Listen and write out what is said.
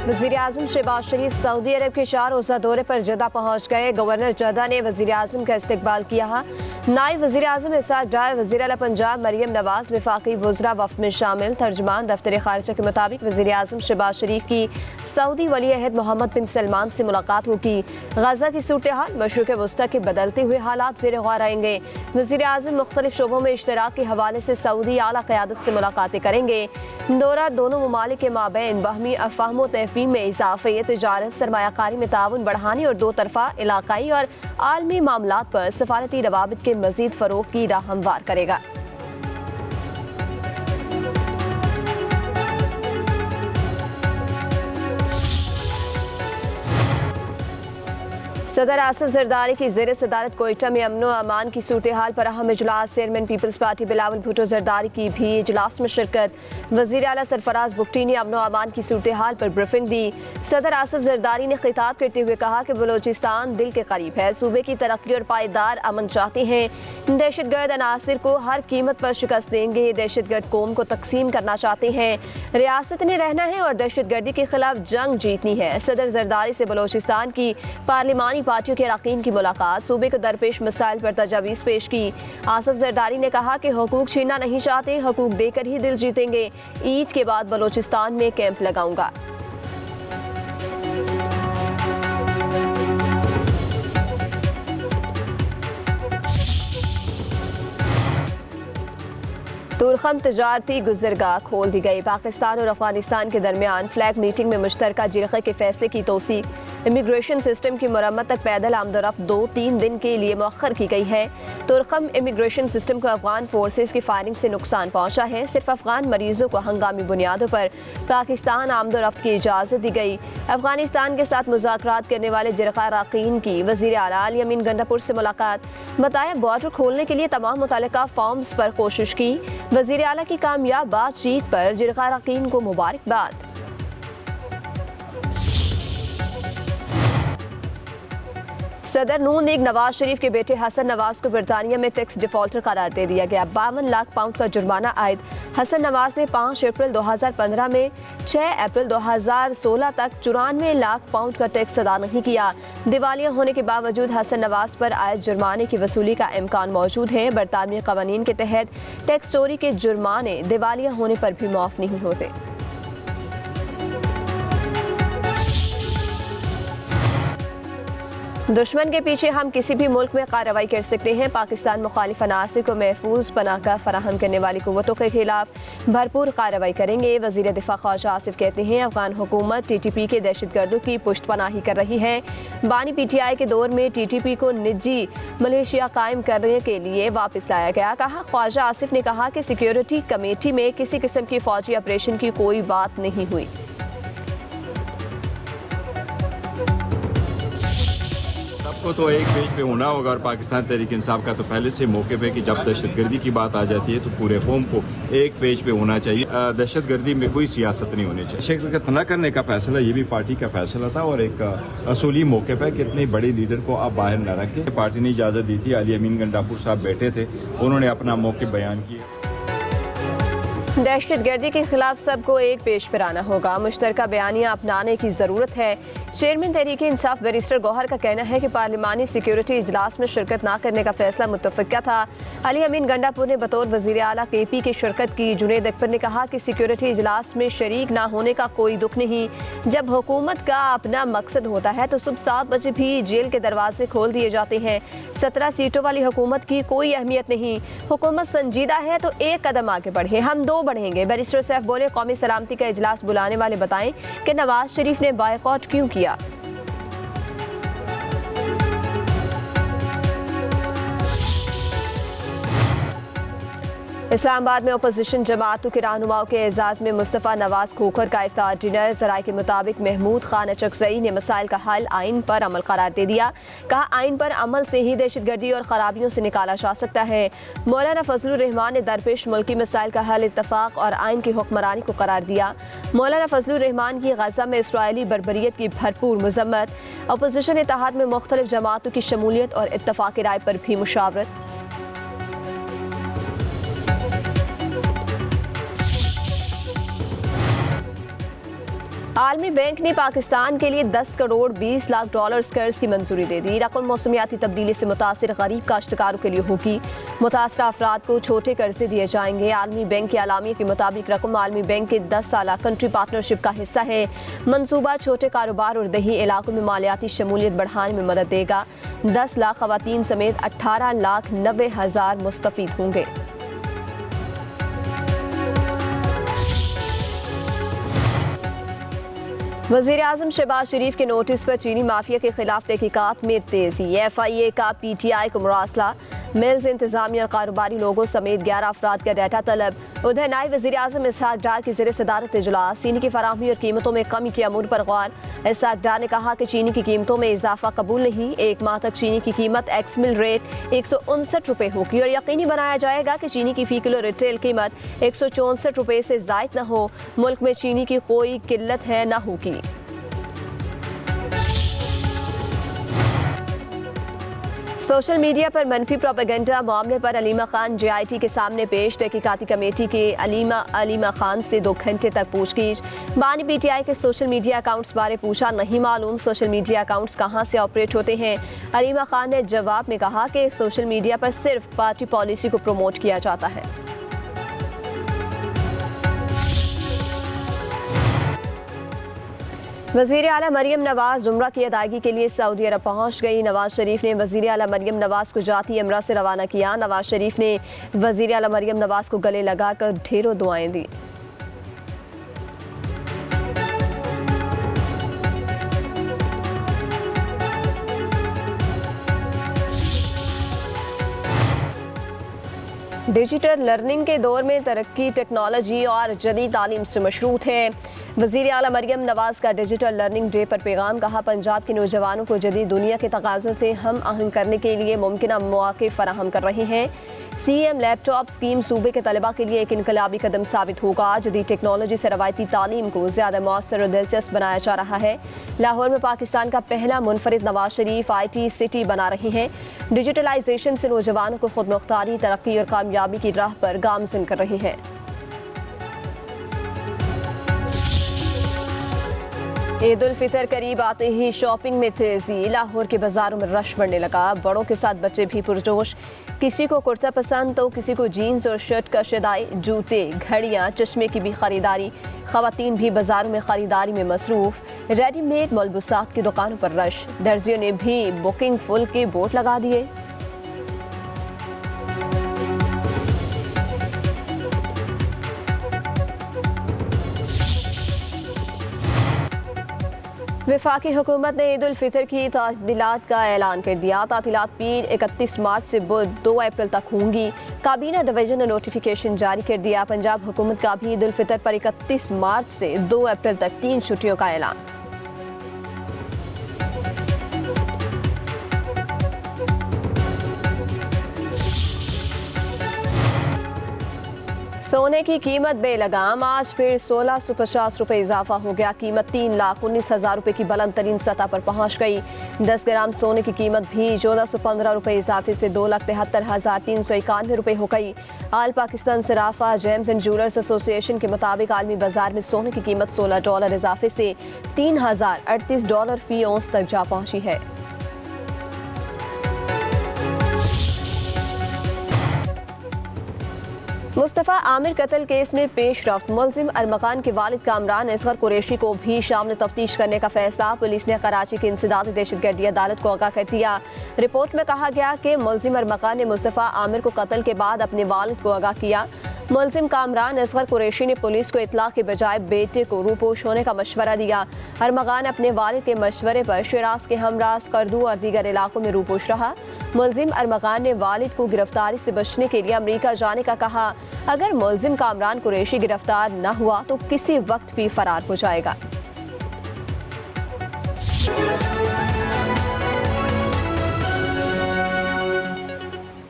वज़ीर-ए-आज़म शहबाज शरीफ सऊदी अरब के 4 रोज़ा दौरे पर जद्दा पहुँच गए। गवर्नर जद्दा ने वज़ीर-ए-आज़म का इस्तकबाल किया। नायब वज़ीर-ए-आज़म इसाक डार, वज़ीर-ए-आला पंजाब मरियम नवाज, वफाकी वज़रा वफ़द में शामिल। तर्जुमान दफ्तर ख़ारिजा के मुताबिक वज़ीर-ए-आज़म शहबाज शरीफ की सऊदी वली अहद मोहम्मद बिन सलमान से मुलाकात होगी। गजा की सूरत हाल, मशरिक़ वस्ता के बदलते हुए हालात ज़ेर गौर आएंगे। वज़ीर-ए-आज़म मुख्तलिफ शोबों में इश्तराक के हवाले से सऊदी आला क़यादत से मुलाकातें करेंगे। दौरा दोनों ममालिक के माबैन बाहमी अफ़हाम व तफ़हीम में इजाफ़े, तिजारत, सरमायाकारी में ताउन बढ़ाने और दो तरफ़ा इलाकाई और आलमी मामलात पर सफारती रवाबित के मज़ीद फ़रोग़ की राह हमवार करेगा। सदर आसिफ जरदारी की ज़ेर सदारत कोयटा में अमन व अमान की सूरत हाल पर अहम इजलास। चेयरमैन पीपल्स पार्टी बिलावल भुट्टो जरदारी की भी इजलास में शिरकत। वज़ीर आला सरफराज बुगटी ने अमन व अमान की सूरत हाल पर ब्रीफिंग दी। सदर आसिफ जरदारी ने खिताब करते हुए कहा कि बलोचिस्तान दिल के करीब है, सूबे की तरक्की और पायदार अमन चाहते हैं। दहशतगर्द अनासिर को हर कीमत पर शिकस्त देंगे। दहशतगर्द कौम को तकसीम करना चाहते हैं। रियासत ने रहना है और दहशतगर्दी के खिलाफ जंग जीतनी है। सदर जरदारी से बलोचिस्तान की पार्लिमानी पार्टियों के अरकान की मुलाकात, सूबे को दरपेश मसाइल पर तजावीज़ पेश की। आसिफ जरदारी ने कहा कि हुकूक छीनना नहीं चाहते, हुकूक देकर ही दिल जीतेंगे। ईद के बाद बलोचिस्तान में कैंप लगाऊंगा। तुरखम तजारती गुज़रगाह खोल दी गई। पाकिस्तान और अफगानिस्तान के दरमियान फ्लैग मीटिंग में मुश्तरका जिरक़े के फैसले की तौसीक। इमिग्रेशन सिस्टम की मरम्मत तक पैदल आमदोरफ्त 2-3 दिन के लिए मौखर की गई है। तुरखम इमिग्रेशन सिस्टम को अफगान फोर्सेज की फायरिंग से नुकसान पहुंचा है। सिर्फ अफगान मरीजों को हंगामी बुनियादों पर पाकिस्तान आमदोरफ्त की इजाज़त दी गई। अफगानिस्तान के साथ मुज़ाकरात करने वाले जिरक़ा अरकान की वज़ीर आला अली अमीन गंडापुर से मुलाकात। बताया बॉर्डर खोलने के लिए तमाम मुतल्लिका फॉर्म्स पर कोशिश की। वज़ीर आला की कामयाब बातचीत पर जिरक़ा अरकान को मुबारकबाद। सदर नून लीग नवाज शरीफ के बेटे हसन नवाज को बरतानिया में टैक्स डिफॉल्टर करार दे दिया गया। 52 लाख पाउंड का जुर्माना आयद। हसन नवाज ने 5 अप्रैल 2015 में 6 अप्रैल 2016 तक 94 लाख पाउंड का टैक्स अदा नहीं किया। दिवालिया होने के बावजूद हसन नवाज पर आयद जुर्माने की वसूली का इम्कान मौजूद है। बरतानवी कवानीन के तहत टैक्स चोरी के जुर्माने दिवालिया होने पर भी माफ नहीं होते। दुश्मन के पीछे हम किसी भी मुल्क में कार्रवाई कर सकते हैं। पाकिस्तान मुखालिफ अनासिर को महफूज पनाहगाह फराहम करने वाली कुव्वतों के खिलाफ भरपूर कार्रवाई करेंगे। वज़ीर दिफा ख्वाजा आसिफ कहते हैं अफगान हुकूमत TTP के दहशतगर्दों की पुष्ट पनाही कर रही है। बानी PTI के दौर में TTP को निजी मलेशिया कायम करने के लिए वापस लाया गया। कहा ख्वाजा आसिफ ने कहा कि सिक्योरिटी कमेटी में किसी किस्म की फौजी ऑपरेशन की कोई बात नहीं हुई। को तो एक पेज पे होना होगा और पाकिस्तान तहरीक इंसाफ का तो पहले से मौके पे कि जब दहशतगर्दी की बात आ जाती है तो पूरे कौम को एक पेज पे होना चाहिए। दहशतगर्दी में कोई सियासत नहीं होनी चाहिए। शिरकत न करने का फैसला ये भी पार्टी का फैसला था और एक असूली मौके पर कि इतने बड़े लीडर को आप बाहर न रखें। पार्टी ने इजाज़त दी थी। अली अमीन गंडापुर साहब बैठे थे, उन्होंने अपना मौके बयान किया। दहशतगर्दी के खिलाफ सबको एक पेश पर आना होगा। मुश्तरका बयानिया अपनाने की ज़रूरत है। चेयरमैन तहरीक इंसाफ बैरिस्टर गौहर का कहना है कि पार्लिमानी सिक्योरिटी इजलास में शिरकत न करने का फैसला मुतफ़िक़ा था। अली अमीन गंडापुर ने बतौर वज़ीर आला KP की शिरकत की। जुनैद अकबर ने कहा कि सिक्योरिटी इजलास में शरीक न होने का कोई दुख नहीं। जब हुकूमत का अपना मकसद होता है तो सुबह 7 बजे भी जेल के दरवाजे खोल दिए जाते हैं। 17 सीटों वाली हुकूमत की कोई अहमियत नहीं। हुकूमत संजीदा है तो एक कदम आगे बढ़े, हम 2 बढ़ेंगे। बैरिस्टर सैफ बोले कौमी सलामती का इजलास बुलाने वाले बताएं कि नवाज शरीफ ने बायकॉट क्यों किया। इस्लामाबाद में अपोजिशन जमातों के रहनुमाओं के एजाज में मुस्तफ़ा नवाज खोखर का इफ्तार डिनर। ज़राए के मुताबिक महमूद खान अचकज़ई ने मसाइल का हल आइन पर अमल करार दे दिया। कहा आइन पर अमल से ही दहशतगर्दी और ख़राबियों से निकाला जा सकता है। मौलाना फजलुर रहमान ने दरपेश मुल्की मसाइल का हल इत्तफाक और आइन की हुक्मरानी को करार दिया। मौलाना फजलुर रहमान की गजा में इसराइली बर्बरियत की भरपूर मजम्मत। अपोजिशन इत्तेहाद में मुख्तलिफ जमातों की शमूलियत और इत्तफाक़ राय पर भी मुशावरत। आलमी बैंक ने पाकिस्तान के लिए 10 करोड़ 20 लाख डॉलर कर्ज की मंजूरी दे दी। रकम मौसमियाती तब्दीली से मुतासिर गरीब काश्तकारों के लिए होगी। मुतासरा अफराद को छोटे कर्जे दिए जाएंगे। आलमी बैंक के आलामिया के मुताबिक रकम आलमी बैंक के 10 साला कंट्री पार्टनरशिप का हिस्सा है। मंसूबा छोटे कारोबार और दही इलाकों में मालियाती शमूलियत बढ़ाने में मदद देगा। 10 लाख खवातीन समेत 18,90,000 मुस्तफीद होंगे। वज़ीर आज़म शहबाज शरीफ के नोटिस पर चीनी माफिया के खिलाफ तहकीकात में तेजी। FIA का PTI को मुरासला। मिल्स इंतजामिया और कारोबारी लोगों समेत 11 अफराद का डाटा तलब। उधर नायब वज़ीर आज़म इसहाक डार की ज़ेर सदारत इजलास। चीनी की फराहमी और कीमतों में कमी के अमूर पर गौर। इसहाक डार ने कहा कि चीनी की कीमतों में इजाफा कबूल नहीं। एक माह तक चीनी की कीमत एक्स मिल रेट 159 रुपये होगी और यकीनी बनाया जाएगा कि चीनी की फी किलो रिटेल कीमत 164 रुपये से जायद न हो। मुल्क में चीनी की कोई किल्लत है न होगी। सोशल मीडिया पर मनफी प्रोपेगेंडा मामले पर अलीमा खान JIT के सामने पेश। तहकीकाती कमेटी के अलीमा खान से 2 घंटे तक पूछगिछ। बानी PTI के सोशल मीडिया अकाउंट्स बारे पूछा, नहीं मालूम सोशल मीडिया अकाउंट्स कहां से ऑपरेट होते हैं। अलीमा खान ने जवाब में कहा कि सोशल मीडिया पर सिर्फ पार्टी पॉलिसी को प्रमोट किया जाता है। वज़ीर आला मरियम नवाज उम्रा की अदायगी के लिए सऊदी अरब पहुंच गई। नवाज शरीफ ने वज़ीर आला मरियम नवाज को जाती उम्रा से रवाना किया। नवाज शरीफ ने वज़ीर आला मरियम नवाज को गले लगाकर ढेरों दुआएं दी। डिजिटल लर्निंग के दौर में तरक्की टेक्नोलॉजी और जदीद तालीम से मशरूत है। वज़ीर आला मरियम नवाज का डिजिटल लर्निंग डे पर पैगाम। कहा, पंजाब के नौजवानों को जदीद दुनिया के तकाज़ों से हम आहंग करने के लिए मुमकिन मौके फराहम कर रहे हैं। CM लैपटॉप स्कीम सूबे के तलबा के लिए एक इनकलाबी कदम साबित होगा। जदीद टेक्नोलॉजी से रवायती तालीम को ज़्यादा मौसर और दिलचस्प बनाया जा रहा है। लाहौर में पाकिस्तान का पहला मुनफरिद नवाज शरीफ IT सिटी बना रहे हैं। डिजिटलाइजेशन से नौजवानों को खुद मुख्तारी, तरक्की और कामयाबी की राह पर गामज़न कर रहे हैं। ईद उल फितर करीब आते ही शॉपिंग में तेजी। लाहौर के बाजारों में रश बढ़ने लगा। बड़ों के साथ बच्चे भी पुरजोश। किसी को कुर्ता पसंद तो किसी को जीन्स और शर्ट का शदाई। जूते, घड़ियां, चश्मे की भी खरीदारी। खवातीन भी बाजारों में खरीदारी में मसरूफ। रेडीमेड मलबूसात की दुकानों पर रश। दर्जियों ने भी बुकिंग फुल के बोर्ड लगा दिए। वफाकी हुकूमत ने ईद उल फितर की तातीलात का ऐलान कर दिया। तातीलात पीर 31 मार्च से बुध 2 अप्रैल तक होंगी। काबीना डिवीजन ने नोटिफिकेशन जारी कर दिया। पंजाब हुकूमत का भी ईद उल फितर पर 31 मार्च से 2 अप्रैल तक 3 छुट्टियों का ऐलान। सोने की कीमत बेलगाम। आज फिर 1650 रुपये इजाफा हो गया। कीमत 3,19,000 रुपये की बुलंद तरीन सतह पर पहुंच गई। 10 ग्राम सोने की कीमत भी 1415 रुपये इजाफे से 2,73,391 रुपये हो गई। आल पाकिस्तान सराफा जेम्स एंड ज्वेलर्स एसोसिएशन के मुताबिक आलमी बाजार में सोने की कीमत $16 इजाफे से $3,038 फी औंस तक जा पहुंची है। मुस्तफ़ा आमिर कत्ल केस में पेशरफ्त। मुलजिम अरमगान के वालिद कामरान असगर कुरैशी को भी शामिल तफ्तीश करने का फैसला। पुलिस ने कराची की इंसदादी दहशतगर्दी अदालत को आगाह कर दिया। रिपोर्ट में कहा गया कि मुलजिम अरमगान ने मुस्तफ़ा आमिर को कत्ल के बाद अपने वालिद को आगाह किया। मुलजिम कामरान असगर कुरैशी ने पुलिस को इतला के बजाय बेटे को रूपोश होने का मशवरा दिया। अरमगान अपने वालिद के मशवरे पर शिराज के हमरा करदू और दीगर इलाकों में रूपोश रहा। मुलजिम अरमगान ने वालिद को गिरफ्तारी से बचने के लिए अमेरिका जाने का कहा। अगर मुलजिम कामरान कुरैशी गिरफ्तार न हुआ तो किसी वक्त भी फरार हो जाएगा।